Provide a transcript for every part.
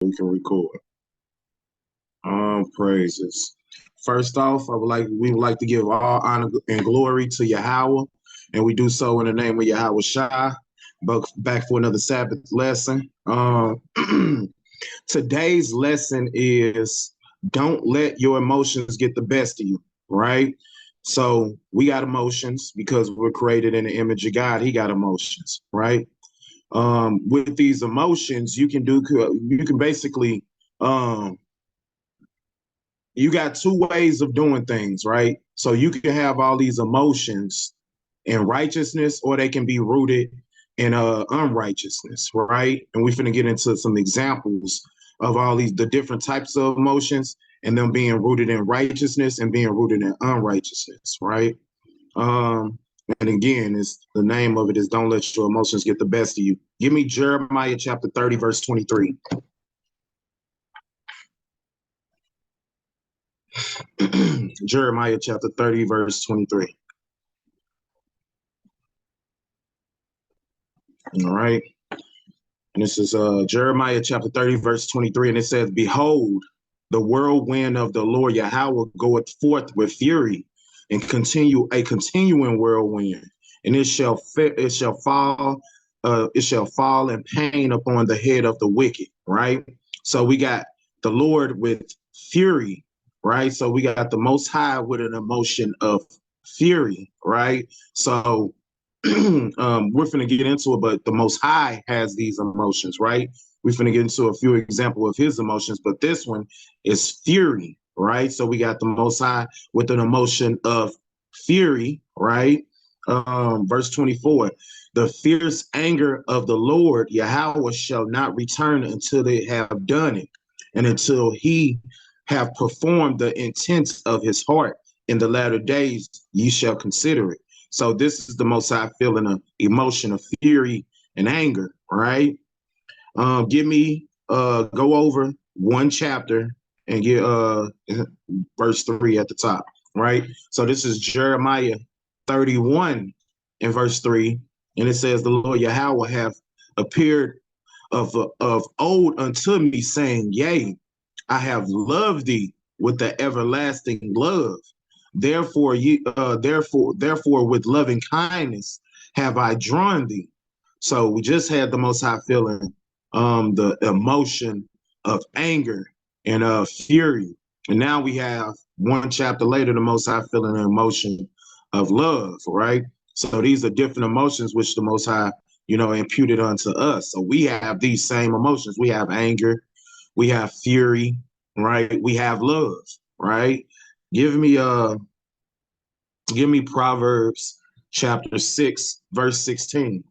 We can record. Praises. First off, we would like to give all honor and glory to Yahweh, and we do so in the name of Yahweh Shai. But back for another Sabbath lesson. Today's lesson is don't let your emotions get the best of you, right? So we got emotions because we're created in the image of God. He got emotions, right? With these emotions, you can basically um, you got two ways of doing things, right? So you can have all these emotions in righteousness, or they can be rooted in unrighteousness, right? And we're finna get into some examples of all the different types of emotions and them being rooted in righteousness and being rooted in unrighteousness, right? Um, and again, it's the name of it is don't let your emotions get the best of you. Give me Jeremiah chapter 30, verse 23. Jeremiah chapter 30, verse 23. All right. And this is Jeremiah chapter 30, verse 23. And it says, behold, the whirlwind of the Lord Yahweh goeth forth with fury and a continuing whirlwind. And it shall fall in pain upon the head of the wicked, right? So we got the Lord with fury, right? So we got the Most High with an emotion of fury, right? So we're finna get into it, but the Most High has these emotions, right? We're finna get into a few examples of his emotions, but this one is fury, right? So we got the Most High with an emotion of fury, right? Verse 24, the fierce anger of the Lord Yahweh shall not return until they have done it, and until he have performed the intent of his heart. In the latter days, ye shall consider it. So this is the Most High feeling of emotion of fury and anger, right? Give me go over one chapter and get verse 3 at the top, right? So this is Jeremiah 31 and verse 3, and it says, the Lord Yahweh have appeared of old unto me, saying, yea, I have loved thee with the everlasting love. Therefore, with loving kindness have I drawn thee. So we just had the Most High feeling, the emotion of anger and fury, and now we have one chapter later the Most High feeling the emotion of love, right? So these are different emotions which the Most High, imputed unto us. So we have these same emotions. We have anger, we have fury, right? We have love, right? Give me Proverbs chapter 6, verse 16.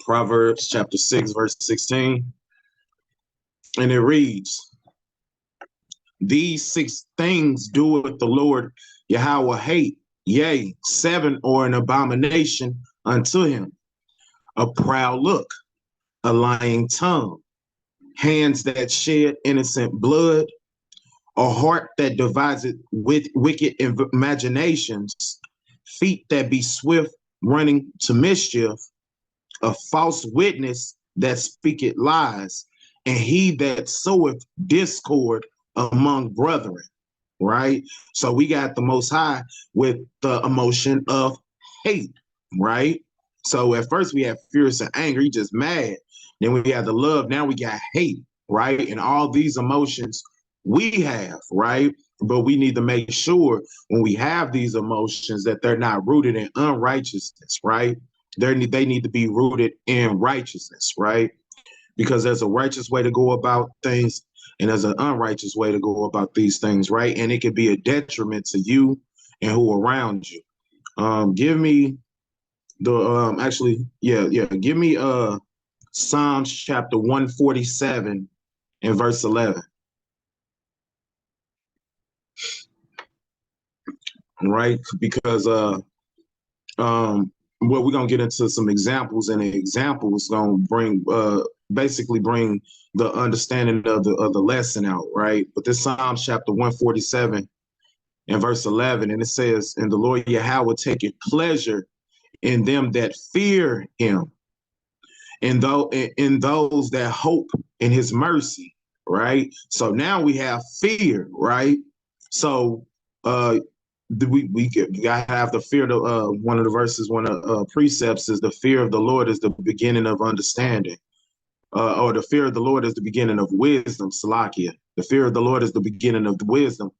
Proverbs chapter 6, verse 16. And it reads, these 6 things doeth the Lord Yahweh hate, yea, 7 are an abomination unto him: a proud look, a lying tongue, hands that shed innocent blood, a heart that devises with wicked imaginations, feet that be swift running to mischief, a false witness that speaketh lies, and he that soweth discord among brethren, right? So we got the Most High with the emotion of hate, right? So at first we have fierce and anger, he just mad. Then we have the love, now we got hate, right? And all these emotions we have, right? But we need to make sure when we have these emotions that they're not rooted in unrighteousness, right? They need to be rooted in righteousness, right? Because there's a righteous way to go about things and there's an unrighteous way to go about these things, right? And it could be a detriment to you and who around you. Give me give me Psalms chapter 147 and verse 11. Right? Because we're gonna get into some examples, and the examples gonna basically bring the understanding of the lesson out, right? But this Psalms chapter 147 and verse 11, and it says, and the Lord Yahweh taketh pleasure in them that fear him, in those that hope in his mercy, right? So now we have fear, right? So we gotta have the fear of one of the verses, one of precepts is the fear of the Lord is the beginning of understanding. Or the fear of the Lord is the beginning of wisdom, Salakia. The fear of the Lord is the beginning of the wisdom.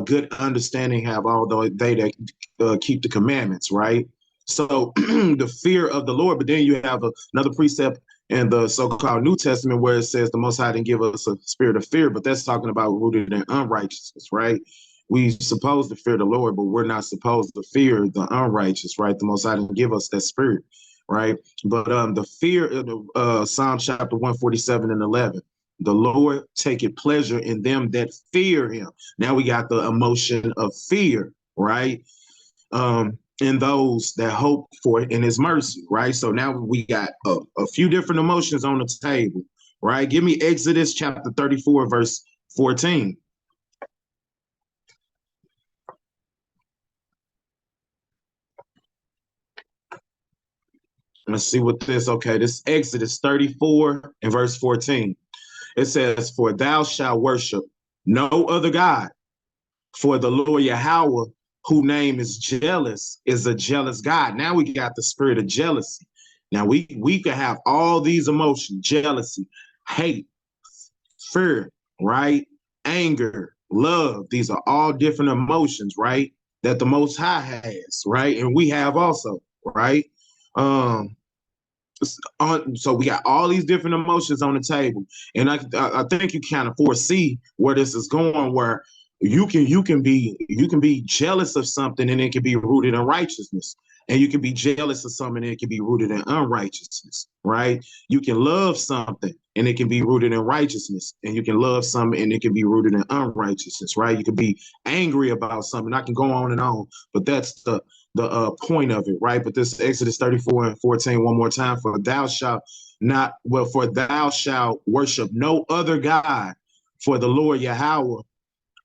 Good understanding have all they that keep the commandments, right? So the fear of the Lord, but then you have another precept in the so-called New Testament where it says the Most High didn't give us a spirit of fear, but that's talking about rooted in unrighteousness, right? We supposed to fear the Lord, but we're not supposed to fear the unrighteous, right? The Most High didn't give us that spirit, right? But the fear of the Psalm chapter 147 and 11, the Lord taketh pleasure in them that fear him. Now we got the emotion of fear, right? In those that hope for it in his mercy, right? So now we got a few different emotions on the table, right? Give me Exodus chapter 34, verse 14. Let's see what this, okay, this Exodus 34 and verse 14. It says, for thou shalt worship no other God, for the Lord Yahweh, whose name is jealous, is a jealous God. Now we got the spirit of jealousy. Now we could have all these emotions, jealousy, hate, fear, right? Anger, love. These are all different emotions, right? That the Most High has, right? And we have also, right? Um, so we got all these different emotions on the table, and I think you kind of foresee where this is going, where you can be jealous of something and it can be rooted in righteousness, and you can be jealous of something and it can be rooted in unrighteousness, right? You can love something and it can be rooted in righteousness, and you can love something and it can be rooted in unrighteousness, right? You can be angry about something. I can go on and on, but that's the point of it, right? But this Exodus 34 and 14, one more time, for thou shalt worship no other God, for the Lord Yahweh,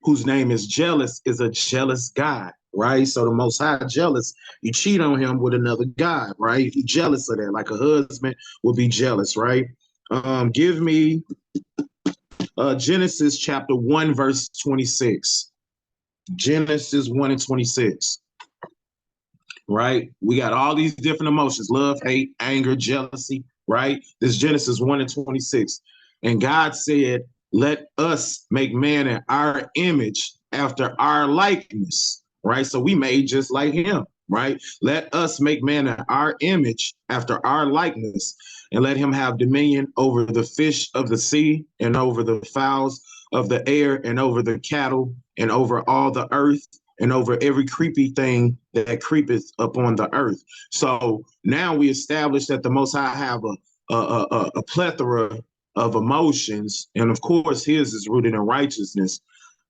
whose name is jealous, is a jealous God, right? So the Most High jealous, you cheat on him with another God, right? You jealous of that, like a husband would be jealous, right? Give me Genesis chapter 1, verse 26. Genesis 1 and 26. Right? We got all these different emotions: love, hate, anger, jealousy, right? This Genesis 1 and 26. And God said, let us make man in our image after our likeness, right? So we made just like him, right? Let us make man in our image after our likeness, and let him have dominion over the fish of the sea, and over the fowls of the air, and over the cattle, and over all the earth, and over every creepy thing that creepeth upon the earth. So now we establish that the Most High have a plethora of emotions, and of course his is rooted in righteousness,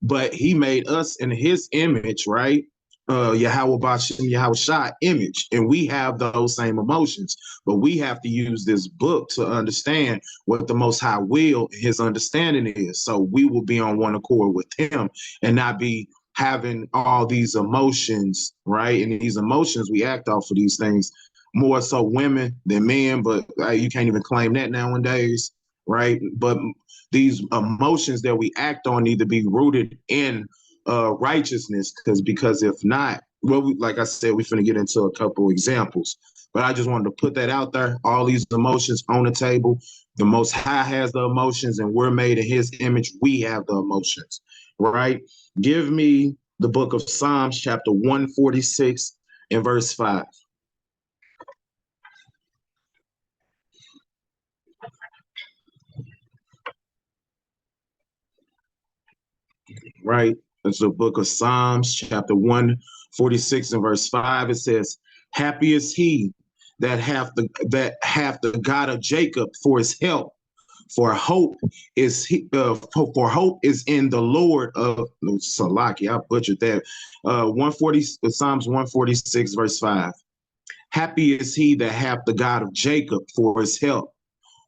but he made us in his image, right? Yahweh Bashem, Yahweh Shah image, and we have those same emotions, but we have to use this book to understand what the Most High will, his understanding is, so we will be on one accord with him and not be having all these emotions, right? And these emotions, we act off of these things, more so women than men, but you can't even claim that nowadays, right? But these emotions that we act on need to be rooted in righteousness, because if not, well, like I said, we're going to get into a couple examples, but I just wanted to put that out there. All these emotions on the table. The Most High has the emotions, and we're made in his image. We have the emotions, right? Give me the book of Psalms, chapter 146 and verse 5. Right? It's the book of Psalms, chapter 146 and verse 5. It says, happy is he that hath the God of Jacob for his help. For hope is in the Lord of Salaki. I butchered that. 140 Psalms 146 verse 5. Happy is he that hath the God of Jacob for his help,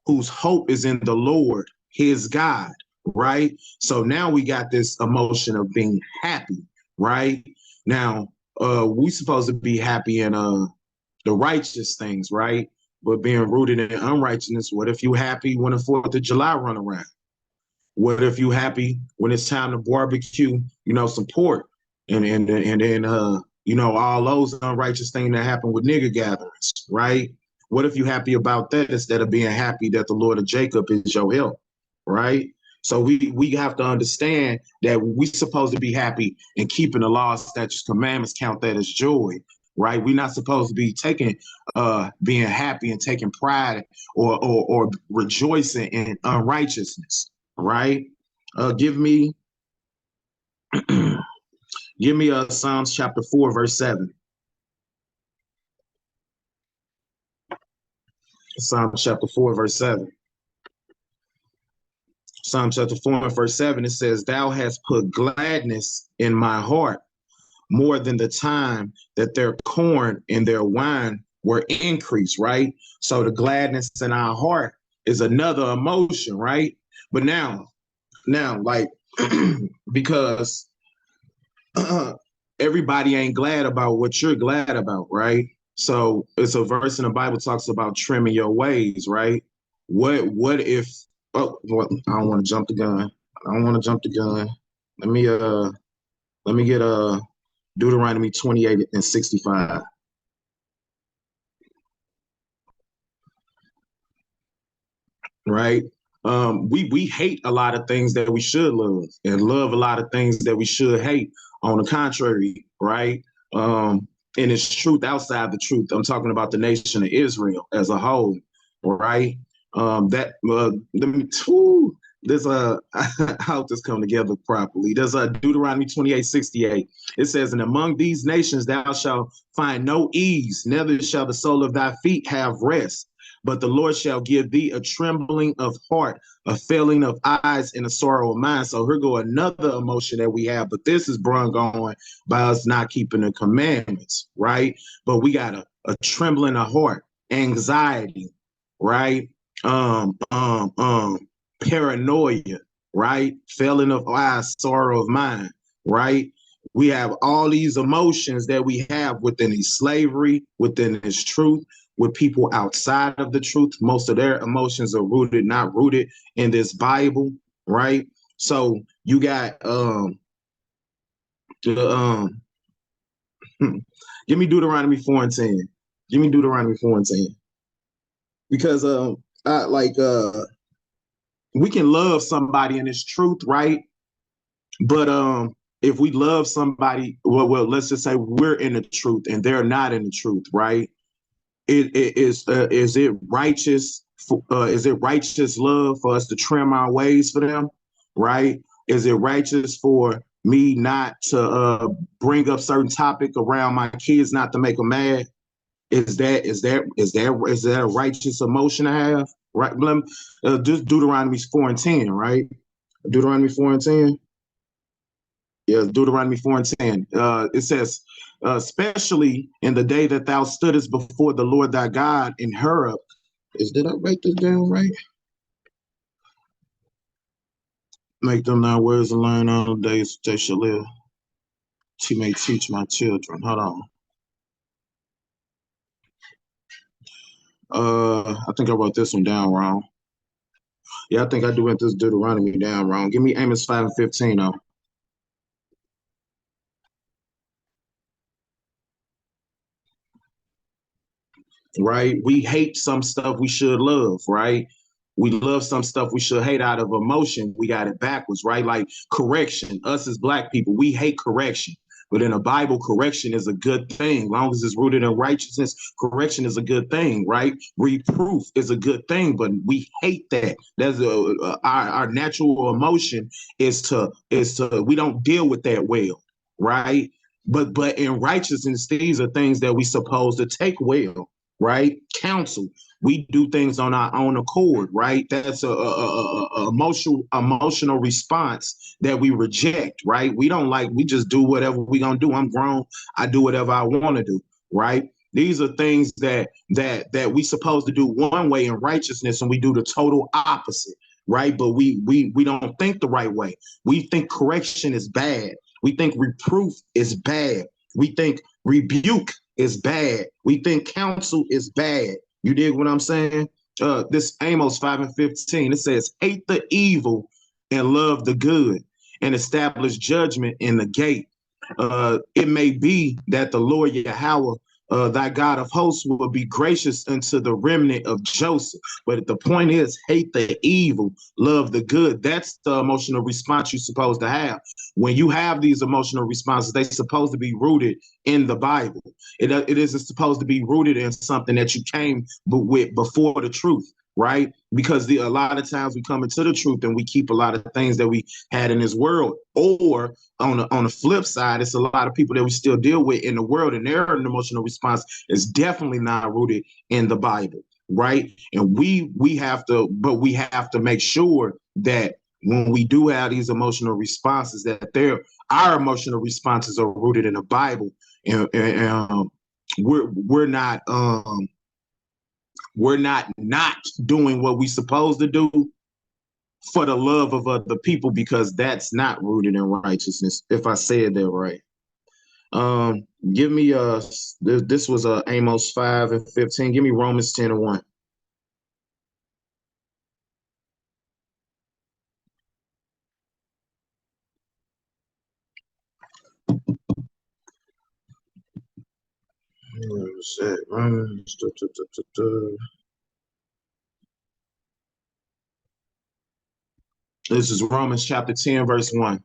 whose hope is in the Lord, his God, right? So now we got this emotion of being happy, right? Now, we supposed to be happy in the righteous things, right? but being rooted in unrighteousness. What if you happy when the 4th of July run around? What if you happy when it's time to barbecue, some pork, and then all those unrighteous things that happen with nigger gatherings, right? What if you happy about that instead of being happy that the Lord of Jacob is your help, right? So we have to understand that we supposed to be happy and keeping the laws, statutes, commandments, count that as joy, right? We're not supposed to be being happy and taking pride or rejoicing in unrighteousness, right? Give me Psalms chapter 4, verse 7. Psalms chapter 4, verse 7. Psalm chapter 4 and verse 7, it says, Thou hast put gladness in my heart more than the time that their corn and their wine were increased, right? So the gladness in our heart is another emotion, right? But now, like, because everybody ain't glad about what you're glad about, right? So it's a verse in the Bible talks about trimming your ways, right? What if I don't want to jump the gun. Let me get Deuteronomy 28 and 65. Right? We hate a lot of things that we should love and love a lot of things that we should hate. On the contrary, right? And it's truth outside the truth. I'm talking about the nation of Israel as a whole, right? There's a I hope this come together properly. There's a Deuteronomy 28:68. It says, and among these nations thou shalt find no ease, neither shall the sole of thy feet have rest. But the Lord shall give thee a trembling of heart, a failing of eyes, and a sorrow of mind. So here go another emotion that we have, but this is brung on by us not keeping the commandments, right? But we got a trembling of heart, anxiety, right? Paranoia, right? Failing of eyes, sorrow of mind, right? We have all these emotions that we have within his slavery, within his truth, with people outside of the truth. Most of their emotions are not rooted in this Bible, right? So you got give me Deuteronomy 4 and 10. Give me Deuteronomy 4 and 10. Because we can love somebody in his truth, right? But if we love somebody, well, let's just say we're in the truth and they're not in the truth, right? Is it righteous? Is it righteous love for us to trim our ways for them, right? Is it righteous for me not to bring up certain topic around my kids, not to make them mad? Is that a righteous emotion to have? Right? Just Deuteronomy 4 and 10, right? Deuteronomy 4 and 10. Yeah, Deuteronomy 4 and 10. It says, especially in the day that thou stoodest before the Lord thy God in Horeb. Did I write this down right? Make them thy words and learn all the days they shall live. He may teach my children. Hold on. I think I wrote this one down wrong. Yeah, I think I do went this Deuteronomy down wrong. Give me Amos 5 and 15 though. Right? We hate some stuff we should love, right? We love some stuff we should hate out of emotion. We got it backwards, right? Like correction. Us as Black people, we hate correction. But in the Bible, correction is a good thing. As long as it's rooted in righteousness, correction is a good thing, right? Reproof is a good thing, but we hate that. That's our natural emotion is to we don't deal with that well, right? But in righteousness, these are things that we supposed to take well, right? Counsel. We do things on our own accord, right? That's a emotional response that we reject, right? We don't like, we just do whatever we gonna do. I'm grown. I do whatever I want to do, right? These are things that we supposed to do one way in righteousness, and we do the total opposite, right? But we don't think the right way. We think correction is bad. We think reproof is bad. We think rebuke is bad. We think counsel is bad You dig what I'm saying? This Amos 5:15, it says, hate the evil and love the good, and establish judgment in the gate. It may be that the Lord Yahweh, thy God of hosts, will be gracious unto the remnant of Joseph. But the point is, hate the evil, love the good. That's the emotional response you're supposed to have. When you have these emotional responses, they're supposed to be rooted in the Bible. It isn't supposed to be rooted in something that you came with before the truth, right? Because a lot of times we come into the truth and we keep a lot of things that we had in this world. Or on the flip side, it's a lot of people that we still deal with in the world, and their emotional response is definitely not rooted in the Bible, right? And we have to make sure that when we do have these emotional responses, that our emotional responses are rooted in the Bible, and we're not doing what we're supposed to do for the love of other people, because that's not rooted in righteousness. If I said that right. Give me this was Amos 5:15. Give me Romans 10:1. This is Romans chapter 10, verse 1.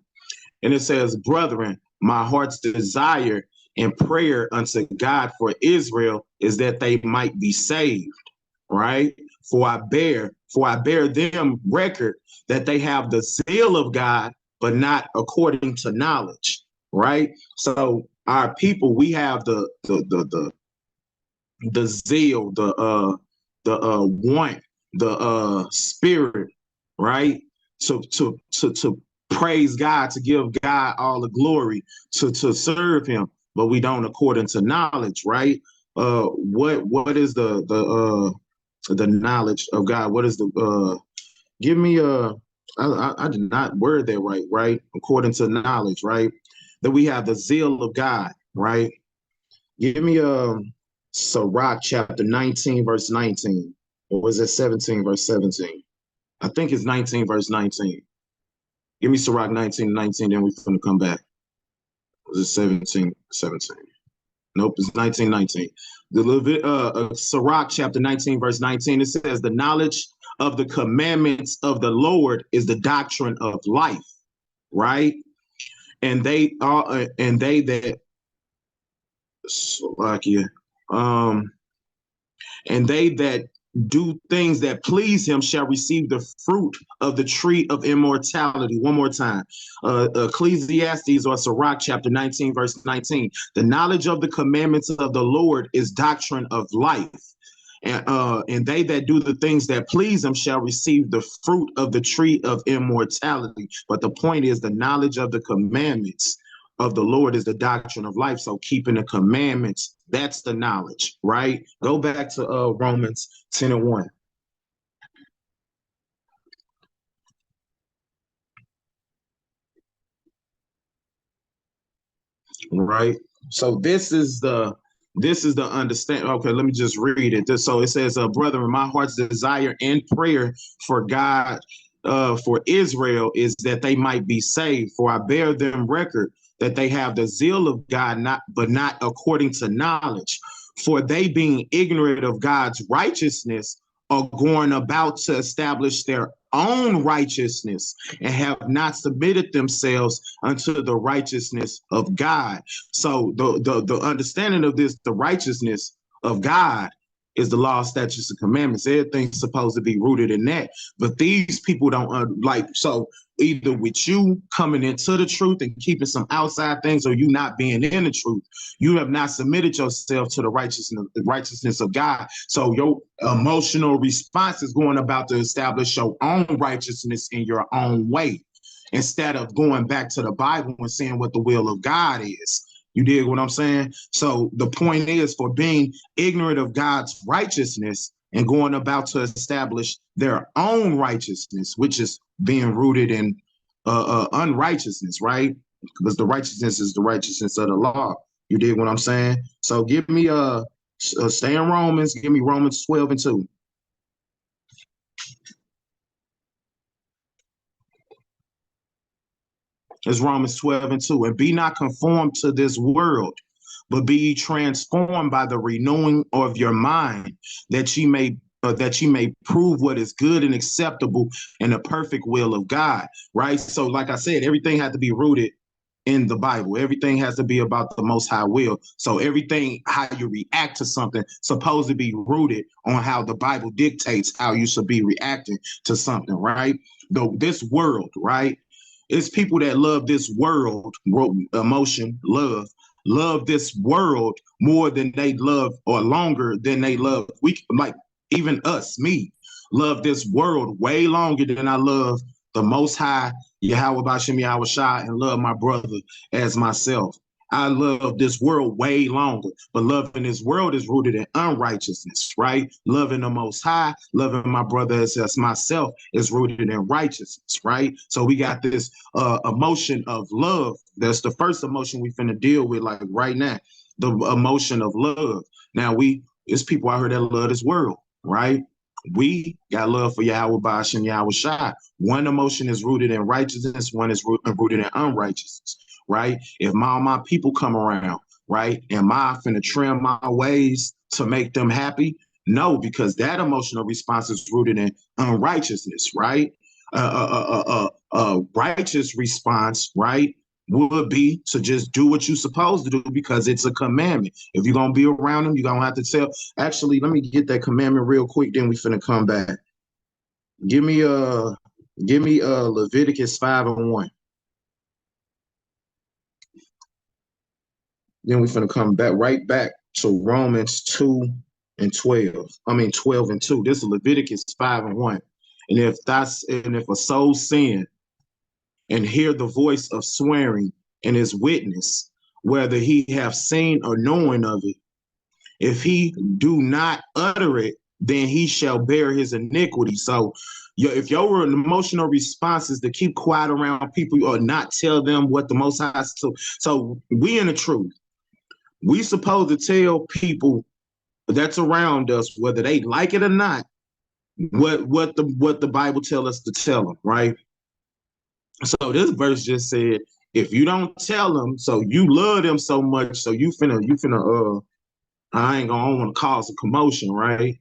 And it says, brethren, my heart's desire and prayer unto God for Israel is that they might be saved, right? For I bear them record that they have the zeal of God, but not according to knowledge, right? So our people, we have the zeal, the want, the spirit, right? To praise God, to give God all the glory, to serve Him, but we don't according to knowledge, right? What is the knowledge of God? What is give me I did not word that right? According to knowledge, right? That we have the zeal of God, right? Give me Sirach chapter 19, verse 19. Or was it 17, verse 17? I think it's 19, verse 19. Give me Sirach 19:19, then we're gonna come back. Was it 17, 17? Nope, it's 19:19. Sirach chapter 19, verse 19, it says, the knowledge of the commandments of the Lord is the doctrine of life, right? And they that Slovakia, and they that do things that please him shall receive the fruit of the tree of immortality. One more time. Ecclesiastes or Sirach chapter 19, verse 19. The knowledge of the commandments of the Lord is doctrine of life. And they that do the things that please him shall receive the fruit of the tree of immortality. But the point is, the knowledge of the commandments of the Lord is the doctrine of life. So keeping the commandments, that's the knowledge, right? Go back to Romans 10:1. Right. So this is the understanding. Okay, let me just read it. So it says, brethren, my heart's desire and prayer for God, for Israel, is that they might be saved. For I bear them record that they have the zeal of God, not according to knowledge. For they, being ignorant of God's righteousness, are going about to establish their own righteousness, and have not submitted themselves unto the righteousness of God. So the understanding of this, the righteousness of God, is the law, statutes, and commandments. Everything's supposed to be rooted in that. But these people don't like. So either with you coming into the truth and keeping some outside things, or you not being in the truth, you have not submitted yourself to the righteousness of God. So your emotional response is going about to establish your own righteousness in your own way, instead of going back to the Bible and seeing what the will of God is. You dig what I'm saying? So the point is, for being ignorant of God's righteousness and going about to establish their own righteousness, which is being rooted in unrighteousness, right? Because the righteousness is the righteousness of the law. You dig what I'm saying? So give me Stay in Romans. Give me Romans 12:2. It's Romans 12:2. And be not conformed to this world, but be ye transformed by the renewing of your mind, that ye may prove what is good and acceptable and the perfect will of God. Right. So, like I said, everything had to be rooted in the Bible. Everything has to be about the Most High will. So everything, how you react to something, supposed to be rooted on how the Bible dictates how you should be reacting to something, right? Though this world, right? It's people that love this world, emotion, love this world more than they love, or longer than they love. We like even us, me, love this world way longer than I love the Most High Yahweh Bashem Yahweh Shai, and love my brother as myself. I love this world way longer, but loving this world is rooted in unrighteousness, right? Loving the Most High, loving my brother as myself is rooted in righteousness, right? So we got this emotion of love. That's the first emotion we finna deal with, like right now, the emotion of love. Now it's people out here that love this world, right? We got love for Yahweh Bashem Yahweh Shai. One emotion is rooted in righteousness, one is rooted in unrighteousness, right? If my people come around, right, am I finna trim my ways to make them happy? No, because that emotional response is rooted in unrighteousness, right? Righteous response, right, would be to just do what you're supposed to do because it's a commandment. If you're gonna be around them, you're gonna have to tell. Actually, let me get that commandment real quick, then we finna come back. Give me Leviticus 5:1. Then we finna come back right back to Romans 2:12. I mean 12:2. This is Leviticus 5:1. And if a soul sin and hear the voice of swearing and his witness, whether he have seen or knowing of it, if he do not utter it, then he shall bear his iniquity. So if your emotional response is to keep quiet around people or not tell them what the Most High, so we in the truth. We supposed to tell people that's around us, whether they like it or not, what the Bible tell us to tell them, right? So this verse just said, if you don't tell them, so you love them so much, so you finna I ain't gonna want to cause a commotion, right?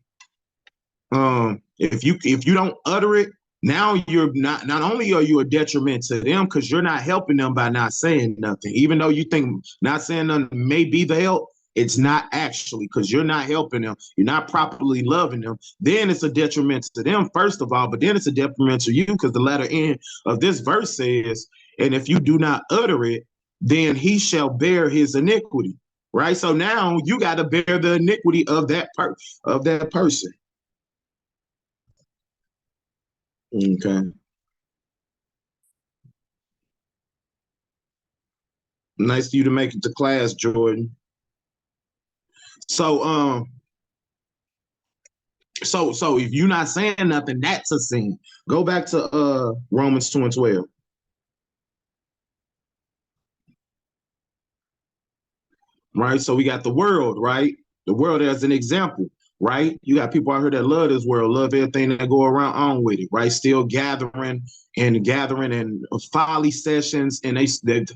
If you don't utter it, now you're not only are you a detriment to them because you're not helping them by not saying nothing, even though you think not saying nothing may be the help. It's not actually, because you're not helping them. You're not properly loving them. Then it's a detriment to them, first of all, but then it's a detriment to you because the latter end of this verse says, and if you do not utter it, then he shall bear his iniquity. Right. So now you got to bear the iniquity of that person. Okay. Nice of you to make it to class, Jordan. So so if you're not saying nothing, that's a sin. Go back to Romans 2:12. Right? So we got the world, right? The world as an example, right? You got people out here that love this world, love everything that go around on with it, right? Still gathering and folly sessions, and they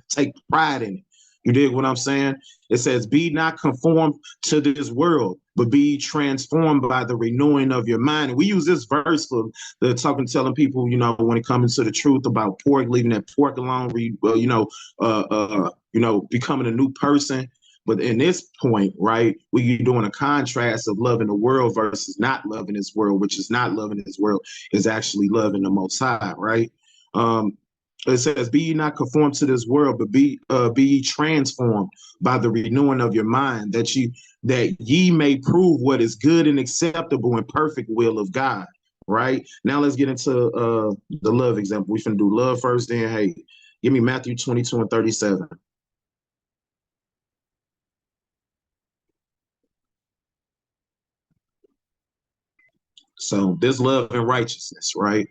take pride in it. You dig what I'm saying? It says, be not conformed to this world, but be transformed by the renewing of your mind. And we use this verse for the telling people, when it comes to the truth about pork, leaving that pork alone, becoming a new person. But in this point, right, we're doing a contrast of loving the world versus not loving this world, which is not loving this world, is actually loving the Most High, right? It says, "Be ye not conformed to this world, but be ye transformed by the renewing of your mind, that ye may prove what is good and acceptable and perfect will of God." Right now, let's get into the love example. We finna do love first, then hate. Give me Matthew 22:37. So this love and righteousness, right,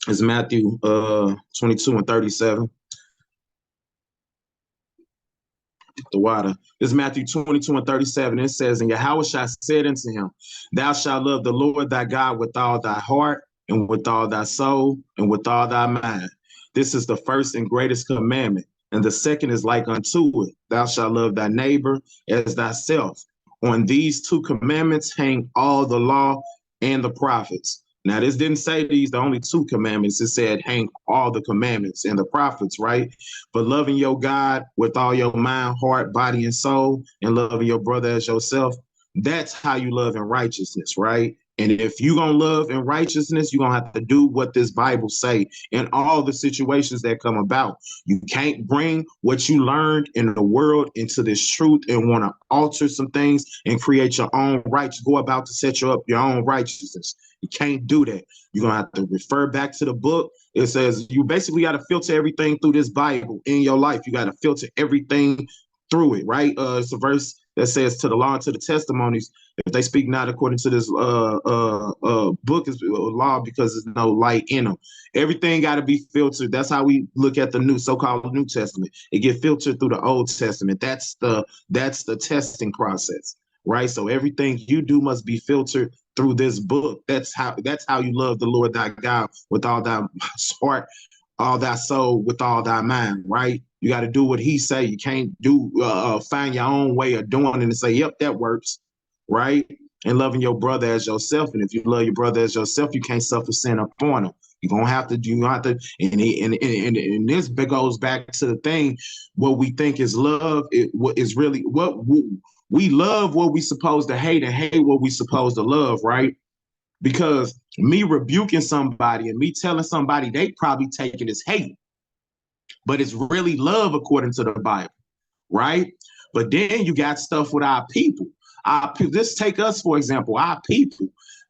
is Matthew 22:37. the water. This is Matthew 22:37. It says, and Yahweh said unto him, thou shalt love the Lord thy God with all thy heart and with all thy soul and with all thy mind. This is the first and greatest commandment. And the second is like unto it. Thou shalt love thy neighbor as thyself. On these two commandments hang all the law and the prophets. Now, this didn't say these, the only two commandments. It said hang all the commandments and the prophets, right? But loving your God with all your mind, heart, body, and soul, and loving your brother as yourself, that's how you love in righteousness, right? And if you're going to love in righteousness, you're going to have to do what this Bible say in all the situations that come about. You can't bring what you learned in the world into this truth and want to alter some things and create your own rights, go about to set you up your own righteousness. You can't do that. You're going to have to refer back to the book. It says you basically got to filter everything through this Bible in your life. You got to filter everything through it, right? It's a verse that says to the law and to the testimonies, if they speak not according to this book is law because there's no light in them. Everything got to be filtered. That's how we look at the so-called New Testament. It get filtered through the Old Testament. That's the testing process, right? So everything you do must be filtered through this book. That's how you love the Lord thy God with all thy heart, all thy soul, with all thy mind, right? You got to do what he say. You can't do find your own way of doing it and say, yep, that works, right? And loving your brother as yourself. And if you love your brother as yourself, you can't suffer sin upon him. You're gonna have to and this goes back to the thing, what we think is love, what is really what we love, what we supposed to hate, and hate what we supposed to love, right? Because me rebuking somebody and me telling somebody, they probably taking as hate, but it's really love according to the Bible, right? But then you got stuff with our people. Just take us, for example, our people.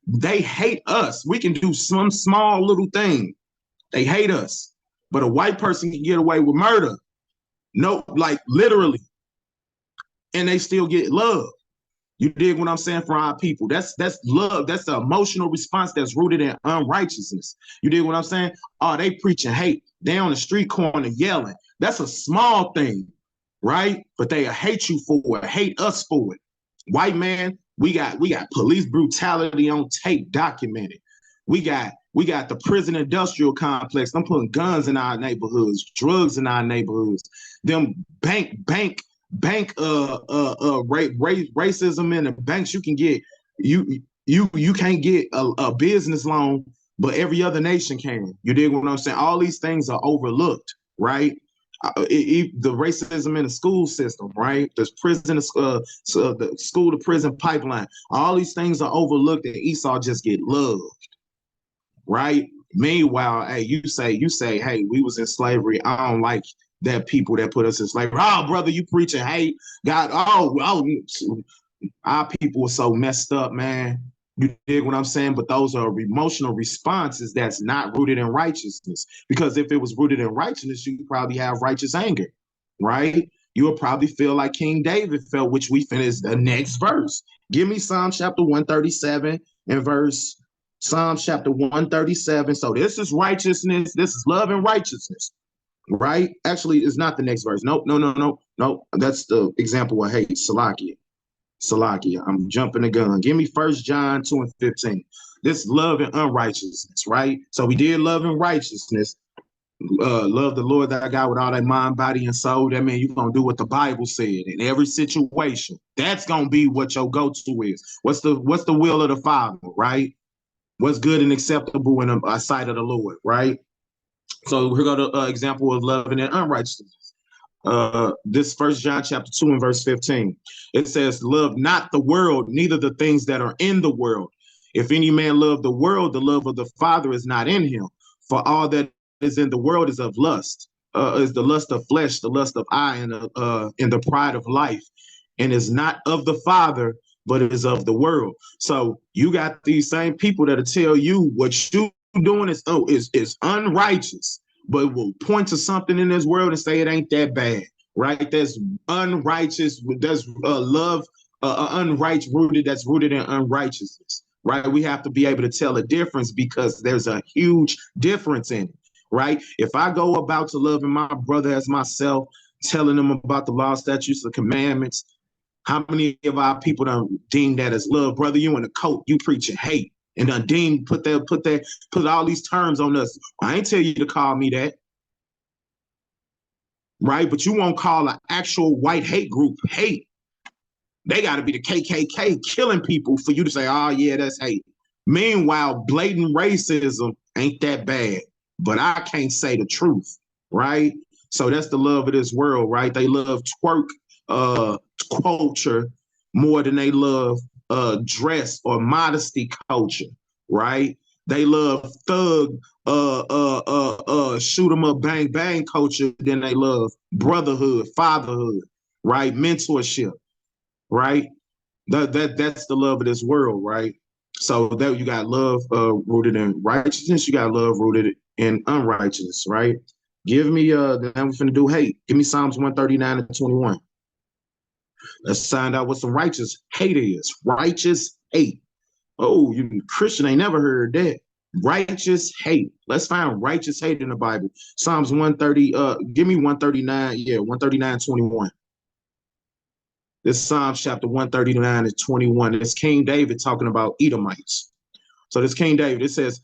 They hate us. We can do some small little thing. They hate us. But a white person can get away with murder. No, like literally. And they still get love. You dig what I'm saying? For our people. That's love. That's the emotional response that's rooted in unrighteousness. You dig what I'm saying? Oh, they preaching hate. They on the street corner yelling. That's a small thing, right? But they hate you for it, hate us for it. White man, we got police brutality on tape documented. We got the prison industrial complex. I'm putting guns in our neighborhoods, drugs in our neighborhoods. Them racism in the banks. You can get you can't get a business loan, but every other nation can. You dig what I'm saying? All these things are overlooked, right? The racism in the school system, right? There's prison, the school to prison pipeline. All these things are overlooked, and Esau just get loved, right? Meanwhile, hey, you say, hey, we was in slavery. I don't like that people that put us in slavery. Oh, brother, you preaching hate, God. Our people are so messed up, man. You dig what I'm saying? But those are emotional responses that's not rooted in righteousness. Because if it was rooted in righteousness, you probably have righteous anger, right? You would probably feel like King David felt, which we finish the next verse. Give me Psalm chapter 137 and verse Psalm chapter 137. So this is righteousness. This is love and righteousness, right? Actually, it's not the next verse. No. That's the example of hate, Salakia. I'm jumping the gun. Give me 1 John 2 and 15. This love and unrighteousness, right? So we did love and righteousness. Love the Lord thy God with all thy mind, body, and soul. That means you're going to do what the Bible said in every situation. That's going to be what your go-to is. What's the will of the Father, right? What's good and acceptable in the sight of the Lord, right? So we're going to example of loving and unrighteousness. This 1 John chapter 2 and verse 15. It says, love not the world, neither the things that are in the world. If any man love the world, the love of the Father is not in him. For all that is in the world is of lust, is the lust of flesh, the lust of eye, and the pride of life, and is not of the Father, but is of the world. So you got these same people that'll tell you what you doing is unrighteous, but will point to something in this world and say it ain't that bad, right? That's unrighteous. That's love, unrighteous rooted. That's rooted in unrighteousness, right? We have to be able to tell a difference because there's a huge difference in it, right? If I go about to loving my brother as myself, telling them about the law, statutes, the commandments. How many of our people done deem that as love? Brother, you in a coat, you preaching hate. And done deem, put all these terms on us. I ain't tell you to call me that. Right? But you won't call an actual white hate group hate. They got to be the KKK killing people for you to say, oh, yeah, that's hate. Meanwhile, blatant racism ain't that bad. But I can't say the truth, right? So that's the love of this world, right? They love twerk culture more than they love dress or modesty culture, right? They love thug shoot 'em up bang bang culture than they love brotherhood, fatherhood, right? Mentorship, right? That's the love of this world, right? So that you got love rooted in righteousness, you got love rooted in unrighteousness, right? Give me then we're finna do hate. Give me Psalms 139 and 21. Let's find out what some righteous hate is. Righteous hate. Oh, you Christian ain't never heard that. Righteous hate. Let's find righteous hate in the Bible. Psalms 130, give me 139, 139, 21. This Psalms chapter 139 and 21. It's King David talking about Edomites. So this King David, it says,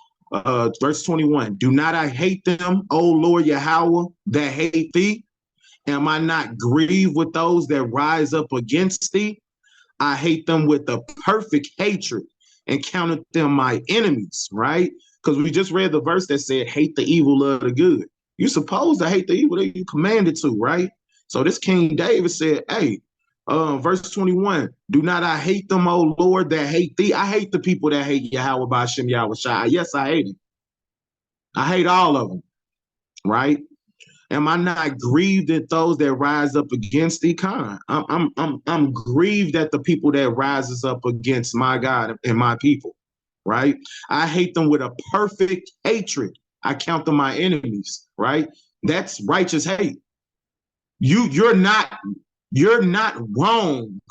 verse 21, do not I hate them, O Lord Yahweh, that hate thee? Am I not grieved with those that rise up against thee? I hate them with a perfect hatred and counted them my enemies, right? Because we just read the verse that said, hate the evil of the good. You're supposed to hate the evil that you commanded to, right? So this King David said, hey, verse 21, do not I hate them, O Lord, that hate thee? I hate the people that hate Yahweh by Shem Yahweh Shai. Yes, I hate it. I hate all of them, right? Am I not grieved at those that rise up against thee? Khan. I'm grieved at the people that rises up against my God and my people, right? I hate them with a perfect hatred. I count them my enemies, right? That's righteous hate. You're not wrong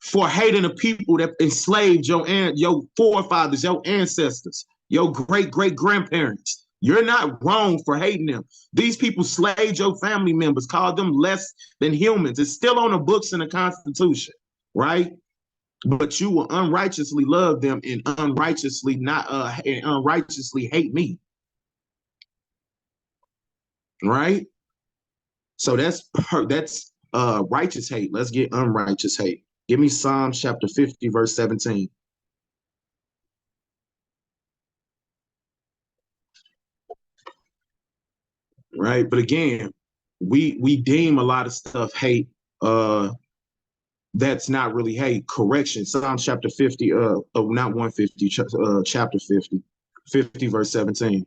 for hating the people that enslaved your forefathers, your ancestors, your great grandparents. You're not wrong for hating them. These people slaved your family members, called them less than humans. It's still on the books in the Constitution, right? But you will unrighteously love them and unrighteously hate me, right? So that's righteous hate. Let's get unrighteous hate. Give me Psalm chapter 50, verse 17. Right. But again, we deem a lot of stuff hate. That's not really hate. Correction. Psalm chapter 50, not 150, chapter 50 verse 17.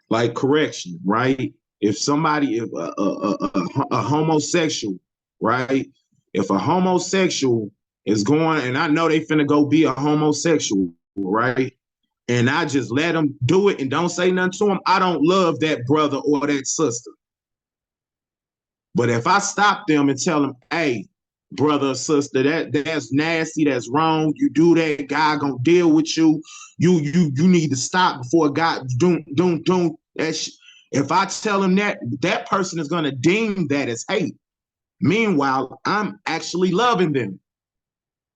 Like correction, right? If somebody, if a homosexual, right? If a homosexual is going, and I know they finna go be a homosexual, right? And I just let them do it and don't say nothing to them, I don't love that brother or that sister. But if I stop them and tell them, hey, brother or sister, that's nasty, that's wrong, you do that, God gonna deal with you. You need to stop before God don't that if I tell them that person is gonna deem that as hate. Meanwhile, I'm actually loving them.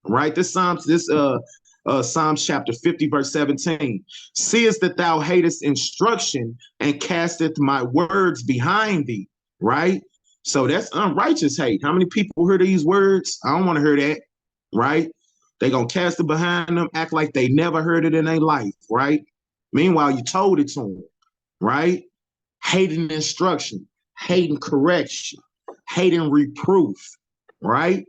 Right? This Psalms chapter 50, verse 17. Seest that thou hatest instruction and casteth my words behind thee, right? So that's unrighteous hate. How many people hear these words? I don't want to hear that, right? They gonna cast it behind them, act like they never heard it in their life, right? Meanwhile, you told it to them, right? Hating instruction, hating correction, hating reproof, right?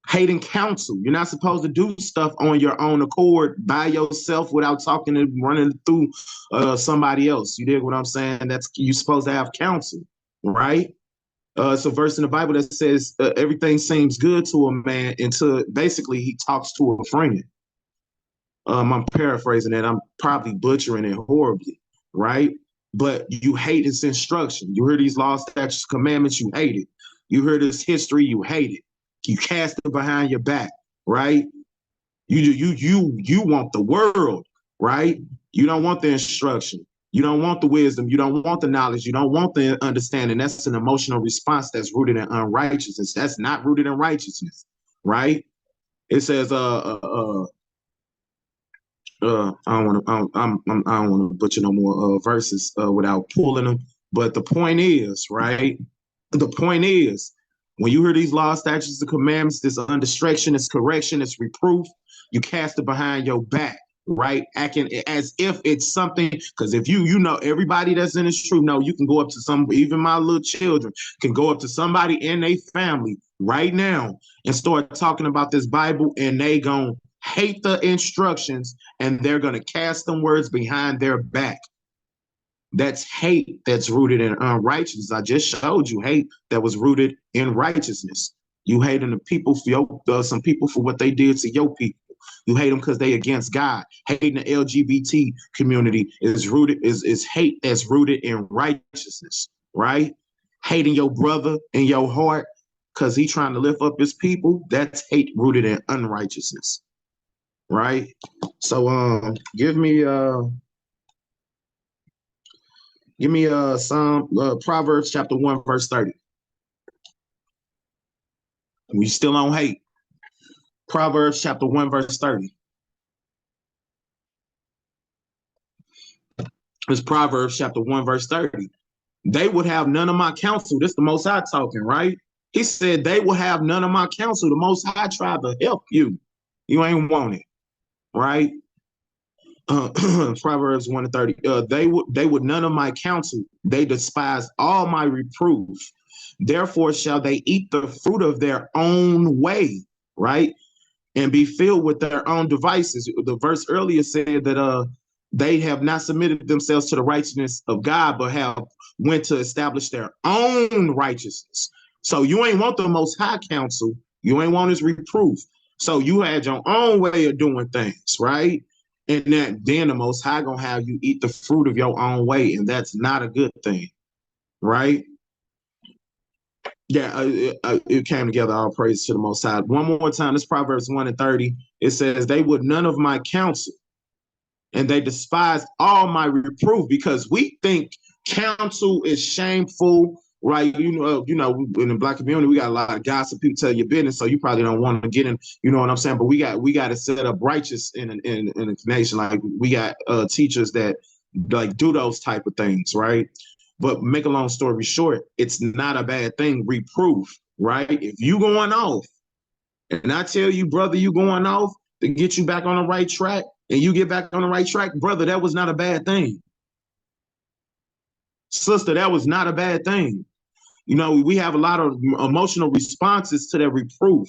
Hating counsel. You're not supposed to do stuff on your own accord by yourself without talking and running through somebody else. You dig what I'm saying? That's you're supposed to have counsel, right? It's a verse in the Bible that says everything seems good to a man until basically he talks to a friend. I'm paraphrasing that. I'm probably butchering it horribly, right? But you hate his instruction. You hear these laws, statutes, commandments, you hate it. You hear this history, you hate it. You cast it behind your back, right? You want the world, right? You don't want the instruction. You don't want the wisdom. You don't want the knowledge. You don't want the understanding. That's an emotional response that's rooted in unrighteousness. That's not rooted in righteousness, right? It says, I don't want to, I don't want to butcher no more verses without pulling them. But the point is, right? The point is, when you hear these laws, statutes, and commandments, this undistraction, this correction, this reproof, you cast it behind your back, right? Acting as if it's something. Because if you know, everybody that's in this truth, know you can go up to some, even my little children can go up to somebody in their family right now and start talking about this Bible, and they gonna hate the instructions, and they're gonna cast them words behind their back. That's hate that's rooted in unrighteousness. I just showed you hate that was rooted in righteousness. You hating the people for some people for what they did to your people. You hate them because they against God. Hating the LGBT community is hate that's rooted in righteousness, right? Hating your brother in your heart because he trying to lift up his people, that's hate rooted in unrighteousness, right? So give me Psalm Proverbs chapter 1 verse 30. We still on hate. Proverbs chapter 1 verse 30. It's Proverbs chapter 1 verse 30. They would have none of my counsel. This is the Most High talking, right? He said they will have none of my counsel. The Most High tried to help you. You ain't want it, right? Proverbs 1 and 30. They would none of my counsel. They despised all my reproof. Therefore shall they eat the fruit of their own way, right? And be filled with their own devices. The verse earlier said that they have not submitted themselves to the righteousness of God, but have went to establish their own righteousness. So you ain't want the Most High counsel. You ain't want his reproof. So you had your own way of doing things, right? And that then the Most High gonna have you eat the fruit of your own way, and that's not a good thing, right? Yeah, it came together. All praise to the Most High. One more time, this Proverbs 1 and 30. It says, they would none of my counsel, and they despised all my reproof, because we think counsel is shameful, right? In the Black community, we got a lot of gossip. People tell your business, so you probably don't want to get in. You know what I'm saying? But we got to set up righteous in a nation. Like we got teachers that like do those type of things, right? But make a long story short, it's not a bad thing. Reproof, right? If you going off, and I tell you, brother, you going off to get you back on the right track, and you get back on the right track, brother, that was not a bad thing. Sister, that was not a bad thing. You know, we have a lot of emotional responses to that reproof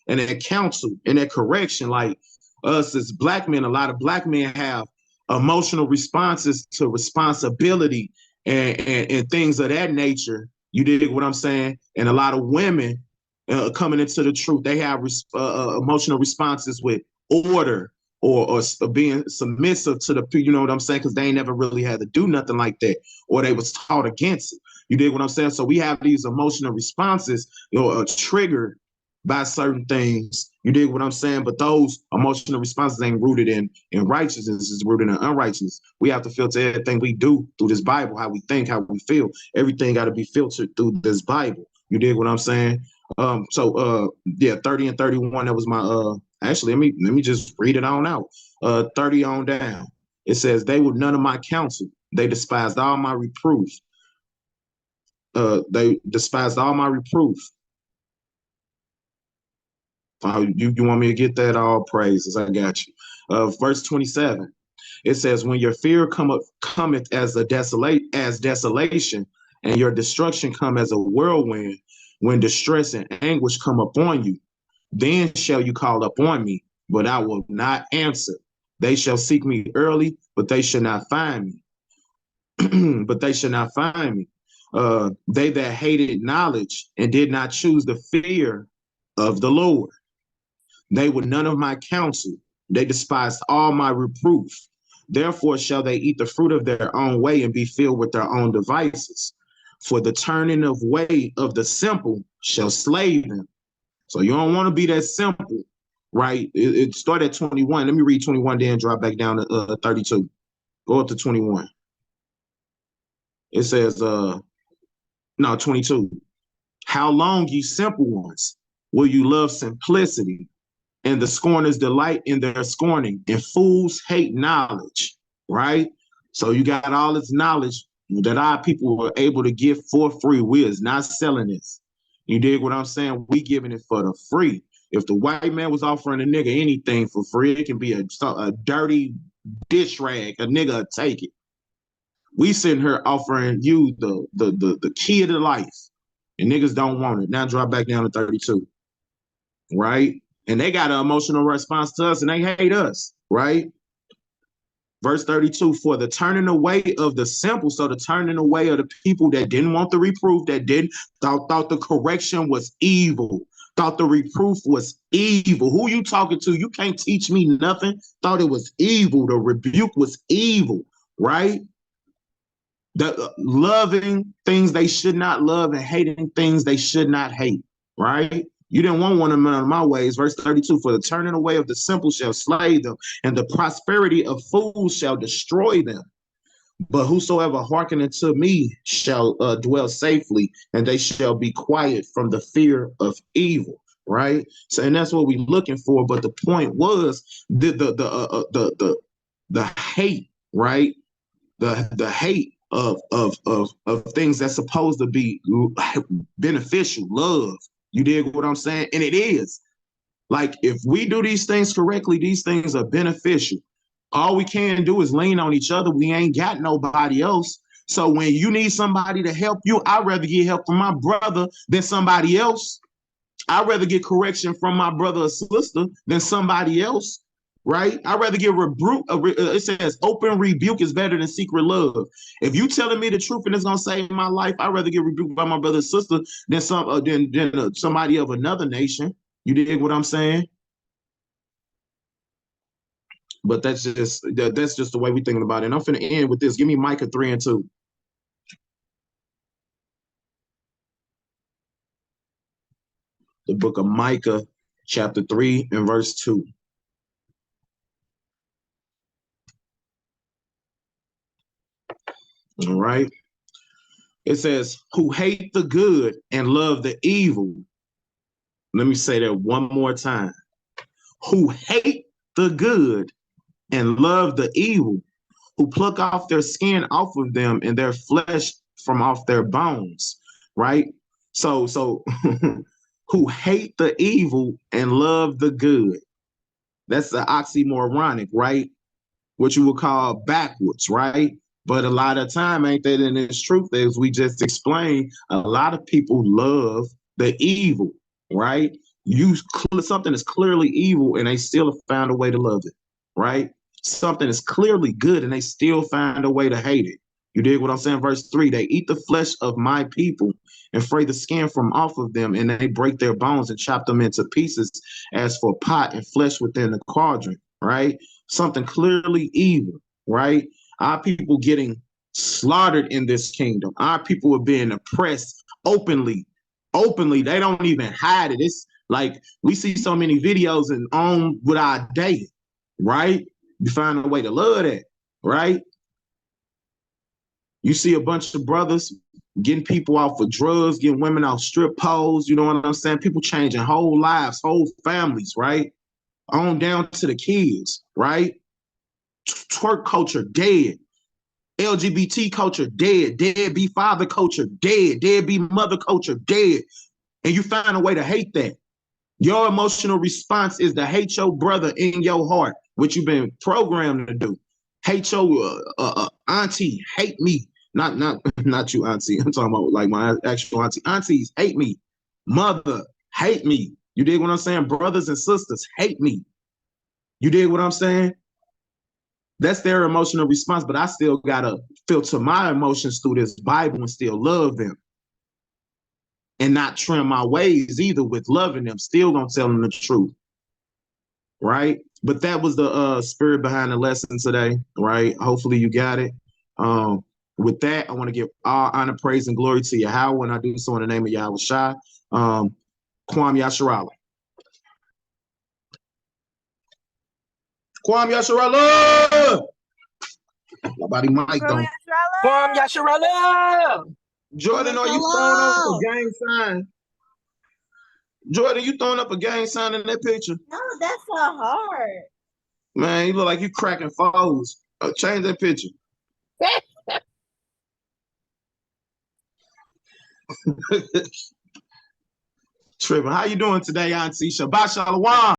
and that counsel and that correction. Like us as Black men, a lot of Black men have emotional responses to responsibility and things of that nature. You dig what I'm saying? And a lot of women coming into the truth, they have emotional responses with order or being submissive to the, you know what I'm saying? Because they ain't never really had to do nothing like that, or they was taught against it. You dig what I'm saying? So we have these emotional responses, triggered by certain things. You dig what I'm saying? But those emotional responses ain't rooted in righteousness. It's rooted in unrighteousness. We have to filter everything we do through this Bible, how we think, how we feel. Everything got to be filtered through this Bible. You dig what I'm saying? Yeah, 30 and 31. That was my actually, let me just read it on out. 30 on down. It says, they would none of my counsel. They despised all my reproof. They despised all my reproof. You want me to get that? All praises. I got you. Verse 27. It says, when your fear cometh as desolation, and your destruction come as a whirlwind, when distress and anguish come upon you, then shall you call upon me, but I will not answer. They shall seek me early, but they shall not find me. But they shall not find me. They that hated knowledge and did not choose the fear of the Lord. They were none of my counsel. They despised all my reproof. Therefore shall they eat the fruit of their own way and be filled with their own devices. For the turning of way of the simple shall slay them. So you don't want to be that simple, right? It started at 21. Let me read 21, then drop back down to 32. Go up to 21. It says, no, 22. How long, ye simple ones, will you love simplicity? And the scorners delight in their scorning, and fools hate knowledge, right? So you got all this knowledge that our people were able to give for free. We is not selling this. You dig what I'm saying? We giving it for the free. If the white man was offering a nigga anything for free, it can be a dirty dish rag. A nigga will take it. We sitting here offering you the key of the life, and niggas don't want it. Now drop back down to 32, right? And they got an emotional response to us, and they hate us, right? Verse 32, for the turning away of the simple, so the turning away of the people that didn't want the reproof, that didn't thought the correction was evil, thought the reproof was evil. Who you talking to? You can't teach me nothing. Thought it was evil. The rebuke was evil, right? The loving things they should not love and hating things they should not hate, right? You didn't want one of my ways. Verse 32, for the turning away of the simple shall slay them, and the prosperity of fools shall destroy them. But whosoever hearken unto me shall dwell safely, and they shall be quiet from the fear of evil, right? So, and that's what we're looking for. But the point was the hate, right? The hate of things that's supposed to be beneficial, love. You dig what I'm saying? And it is. Like, if we do these things correctly, these things are beneficial. All we can do is lean on each other. We ain't got nobody else. So when you need somebody to help you, I'd rather get help from my brother than somebody else. I'd rather get correction from my brother or sister than somebody else, right? I'd rather get rebuke. It says open rebuke is better than secret love. If you telling me the truth and it's gonna save my life, I'd rather get rebuked by my brother or sister than somebody of another nation. You dig what I'm saying? But that's just the way we thinking about it. And I'm finna end with this. Give me Micah 3 and 2. The book of Micah, chapter 3 and verse 2. All right. It says, who hate the good and love the evil. Let me say that one more time. Who hate the good and love the evil, who pluck off their skin off of them and their flesh from off their bones, right? So who hate the evil and love the good. That's the oxymoronic, right? What you would call backwards, right? But a lot of time ain't that in its truth, as we just explained, a lot of people love the evil, right? Something is clearly evil and they still have found a way to love it, right? Something is clearly good and they still find a way to hate it. You dig what I'm saying? Verse 3, they eat the flesh of my people and fray the skin from off of them, and they break their bones and chop them into pieces as for pot and flesh within the cauldron, right? Something clearly evil, right? Our people getting slaughtered in this kingdom. Our people are being oppressed openly. Openly, they don't even hide it. It's like we see so many videos and on with our day, right? You find a way to love that, right? You see a bunch of brothers getting people off of drugs, getting women off strip poles, you know what I'm saying? People changing whole lives, whole families, right? On down to the kids, right? Twerk culture dead. LGBT culture dead. Deadbeat father culture dead. Deadbeat mother culture dead. And you find a way to hate that. Your emotional response is to hate your brother in your heart, which you've been programmed to do. Hate your auntie, hate me. Not you, auntie. I'm talking about like my actual auntie. Aunties hate me. Mother hate me. You dig what I'm saying? Brothers and sisters hate me. You dig what I'm saying? That's their emotional response, but I still gotta filter my emotions through this Bible and still love them. And not trim my ways either with loving them, still gonna tell them the truth. Right? But that was the spirit behind the lesson today, right? Hopefully you got it. With that, I want to give all honor, praise, and glory to Yahweh, and I do so in the name of Yahweh Shai. Kwam Yasharala. Kwam Yasharala! Nobody mic though. Kwam Yasharala. Jordan, are you throwing up a gang sign? Jordan, you throwing up a gang sign in that picture? No, that's a heart. Man, you look like you cracking foes. Change that picture. Tripping. How you doing today, Auntie? Shabbat Shalom.